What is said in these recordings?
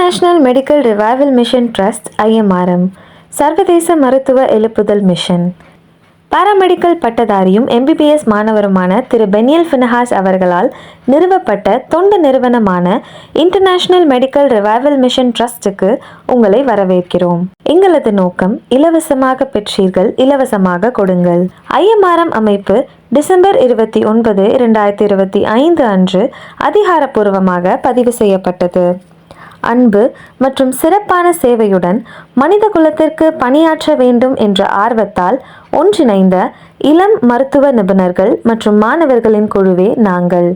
International medical revival mission trust IMRM சர்வதேச மருத்துவ எழுப்புதல் மிஷன். பாராமெடிக்கல் பட்டதாரியும் MBBS மாணவருமான திரு பெனியல் ஃபினஹாஸ் அவர்களால் நிறுவப்பட்ட தொண்டு நிறுவனமான இன்டர்நேஷனல் மெடிக்கல் ரிவைவல் மிஷன் ட்ரஸ்டுக்கு உங்களை வரவேற்கிறோம். எங்களது நோக்கம் இலவசமாக பெற்றீர்கள், இலவசமாக கொடுங்கள். IMRM அமைப்பு டிசம்பர் 29, 2025 அன்று அதிகாரப்பூர்வமாக பதிவு செய்யப்பட்டது. அன்பு மற்றும் சிறப்பான சேவையுடன் மனித குலத்திற்கு பணியாற்ற வேண்டும் என்ற ஆர்வத்தால் ஒன்றிணைந்த இளம் மருத்துவ நிபுணர்கள் மற்றும் மாணவர்களின் குழுவே நாங்கள்.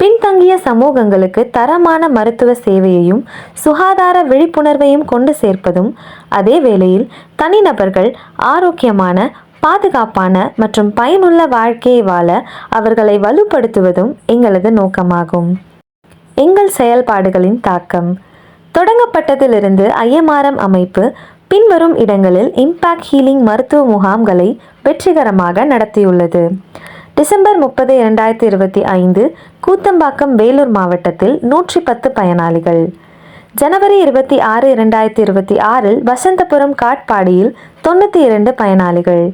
பின்தங்கிய சமூகங்களுக்கு தரமான மருத்துவ சேவையையும் சுகாதார விழிப்புணர்வையும் கொண்டு சேர்ப்பதும், அதே வேளையில் தனிநபர்கள் ஆரோக்கியமான, பாதுகாப்பான மற்றும் பயனுள்ள வாழ்க்கையை வாழ அவர்களை வலுப்படுத்துவதும் எங்களது நோக்கமாகும். எங்கள் செயல்பாடுகளின் தாக்கம். தொடங்கப்பட்டதிலிருந்து IMRM அமைப்பு பின்வரும் இடங்களில் இம்பாக்ட் ஹீலிங் மருத்துவ முகாம்களை வெற்றிகரமாக நடத்தியுள்ளது. டிசம்பர் 30, 2025 கூத்தம்பாக்கம், வேலூர் மாவட்டத்தில் 110 பயனாளிகள். ஜனவரி 26, 2026 வசந்தபுரம், காட்பாடியில் 92 பயனாளிகள்.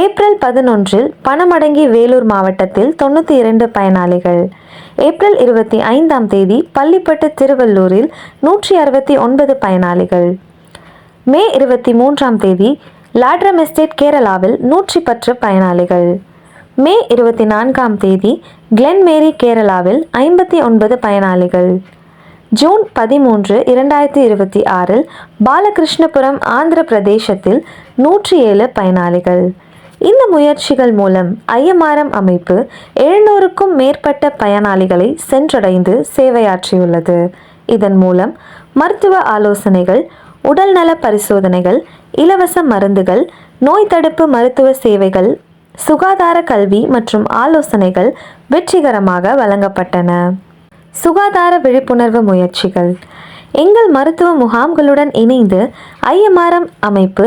ஏப்ரல் 11 பணமடங்கி, வேலூர் மாவட்டத்தில் 92 பயனாளிகள். ஏப்ரல் 25 பள்ளிப்பட்டு, திருவள்ளூரில் 169 பயனாளிகள். மே 23 லாட்ரம் எஸ்டேட், கேரளாவில் 110 பயனாளிகள். மே 24 கிளென் மேரி, கேரளாவில் 59 பயனாளிகள். ஜூன் 13, 2026 பாலகிருஷ்ணபுரம், ஆந்திர பிரதேசத்தில் 107 பயனாளிகள். இந்த முயற்சிகள் மூலம் IMRM அமைப்பு 700க்கும் மேற்பட்ட பயனாளிகளை சென்றடைந்து சேவையாற்றியுள்ளது. இதன் மூலம் மருத்துவ ஆலோசனைகள், உடல்நல பரிசோதனைகள், இலவச மருந்துகள், நோய் தடுப்பு மருத்துவ சேவைகள், சுகாதார கல்வி மற்றும் ஆலோசனைகள் வெற்றிகரமாக வழங்கப்பட்டன. சுகாதார விழிப்புணர்வு முயற்சிகள். எங்கள் மருத்துவ முகாம்களுடன் இணைந்து IMRM அமைப்பு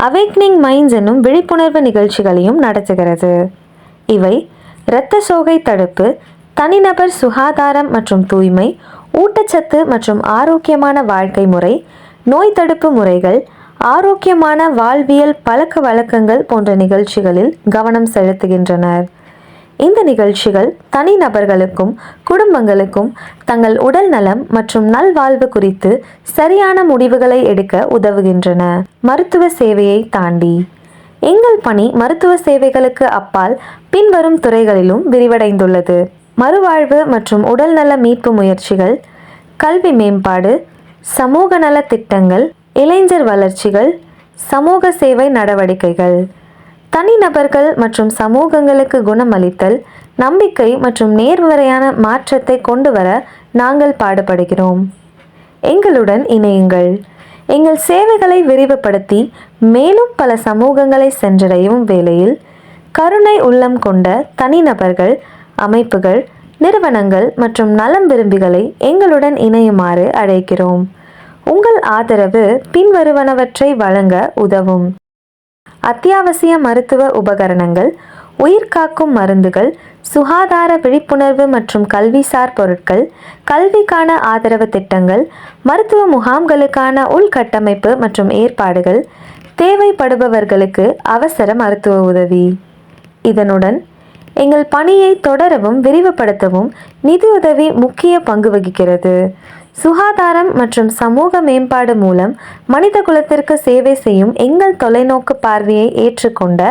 அவேக்னிங் மைண்ட்ஸ் என்னும் விழிப்புணர்வு நிகழ்ச்சிகளையும் நடத்துகிறது. இவை இரத்த சோகை தடுப்பு, தனிநபர் சுகாதாரம் மற்றும் தூய்மை, ஊட்டச்சத்து மற்றும் ஆரோக்கியமான வாழ்க்கை முறை, நோய் தடுப்பு முறைகள், ஆரோக்கியமான வாழ்வியல் பழக்க வழக்கங்கள் போன்ற நிகழ்ச்சிகளில் கவனம் செலுத்துகின்றனர். இந்த நிகழ்ச்சிகள் தனிநபர்களுக்கும் குடும்பங்களுக்கும் தங்கள் உடல் நலம் மற்றும் நல்வாழ்வு குறித்து சரியான முடிவுகளை எடுக்க உதவுகின்றன. மருத்துவ சேவையை தாண்டி. எங்கள் பணி மருத்துவ சேவைகளுக்கு அப்பால் பின்வரும் துறைகளிலும் விரிவடைந்துள்ளது. மறுவாழ்வு மற்றும் உடல்நல மீட்பு முயற்சிகள், கல்வி மேம்பாடு, சமூக நல திட்டங்கள், இளைஞர் வளர்ச்சிகள், சமூக சேவை நடவடிக்கைகள். தனிநபர்கள் மற்றும் சமூகங்களுக்கு குணமளித்தல், நம்பிக்கை மற்றும் நேர்மறையான மாற்றத்தை கொண்டு வர நாங்கள் பாடுபடுகிறோம். எங்களுடன் இணையுங்கள். எங்கள் சேவைகளை விரிவுபடுத்தி மேலும் பல சமூகங்களை சென்றடையும் வேளையில் கருணை உள்ளம் கொண்ட தனிநபர்கள், அமைப்புகள், நிறுவனங்கள் மற்றும் நலம் விரும்பிகளை எங்களுடன் இணையுமாறு அழைக்கிறோம். உங்கள் ஆதரவு பின்வருவனவற்றை வழங்க உதவும். அத்தியாவசிய மருத்துவ உபகரணங்கள், உயிர்காக்கும் மருந்துகள், சுகாதார விழிப்புணர்வு மற்றும் கல்விசார் பொருட்கள், கல்விக்கான ஆதரவு திட்டங்கள், மருத்துவ முகாம்களுக்கான உள்கட்டமைப்பு மற்றும் ஏற்பாடுகள், தேவைப்படுபவர்களுக்கு அவசர மருத்துவ உதவி. இதனுடன் எங்கள் பணியை தொடரவும் விரிவுபடுத்தவும் நிதியுதவி முக்கிய பங்கு வகிக்கிறது. சுகாதாரம் மற்றும் சமூக மேம்பாடு மூலம் மனித குலத்திற்கு சேவை செய்யும் எங்கள் தொலைநோக்கு பார்வையை ஏற்றுக்கொண்ட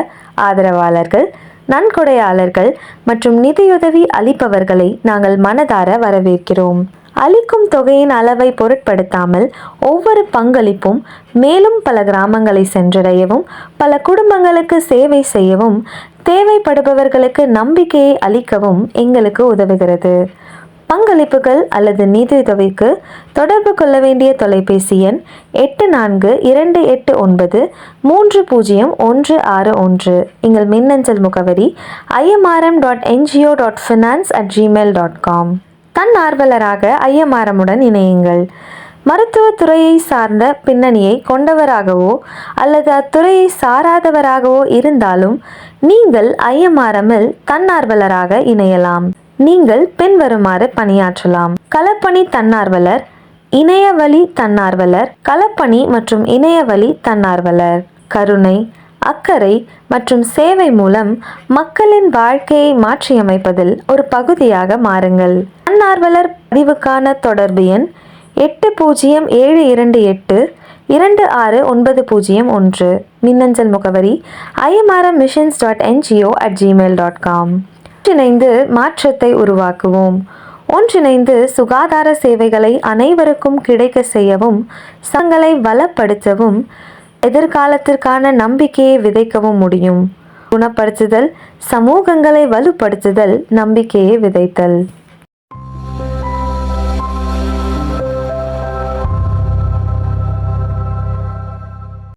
ஆதரவாளர்கள், நன்கொடையாளர்கள் மற்றும் நிதியுதவி அளிப்பவர்களை நாங்கள் மனதார வரவேற்கிறோம். அளிக்கும் தொகையின் அளவை பொருட்படுத்தாமல் ஒவ்வொரு பங்களிப்பும் மேலும் பல கிராமங்களை சென்றடையவும், பல குடும்பங்களுக்கு சேவை செய்யவும், தேவைப்படுபவர்களுக்கு நம்பிக்கையை அளிக்கவும் எங்களுக்கு உதவுகிறது. பங்களிப்புகள் அல்லது நிதியுதவிக்கு தொடர்பு கொள்ள வேண்டிய தொலைபேசி எண் 84-289-30-161. எங்கள் மின்னஞ்சல் முகவரி imrm.ngo.finance@gmail.com. தன்னார்வலராக IMRM உடன் இணையுங்கள். மருத்துவத்துறையை சார்ந்த பின்னணியை கொண்டவராகவோ அல்லது அத்துறையை சாராதவராகவோ இருந்தாலும் நீங்கள் IMRM-இல் தன்னார்வலராக இணையலாம். நீங்கள் பின்வருமாறு பணியாற்றலாம். களப்பணி தன்னார்வலர், இணையவழி தன்னார்வலர், களப்பணி மற்றும் இணையவழி தன்னார்வலர். கருணை, அக்கறை மற்றும் சேவை மூலம் மக்களின் வாழ்க்கையை மாற்றியமைப்பதில் ஒரு பகுதியாக மாறுங்கள். தன்னார்வலர் பதிவுக்கான தொடர்பு எண் 807228269001. மின்னஞ்சல் முகவரி imrmmissions.ngo@gmail.com. ஒன்றிணைந்து மாற்றத்தை உருவாக்குவோம். ஒன்றிணைந்து சுகாதார சேவைகளை அனைவருக்கும் கிடைக்க செய்யவும், சங்கங்களை வளப்படுத்தவும், எதிர்காலத்திற்கான நம்பிக்கையை விதைக்கவும் முடியும். குணப்படுத்துதல், சமூகங்களை வலுப்படுத்துதல், நம்பிக்கையை விதைத்தல்.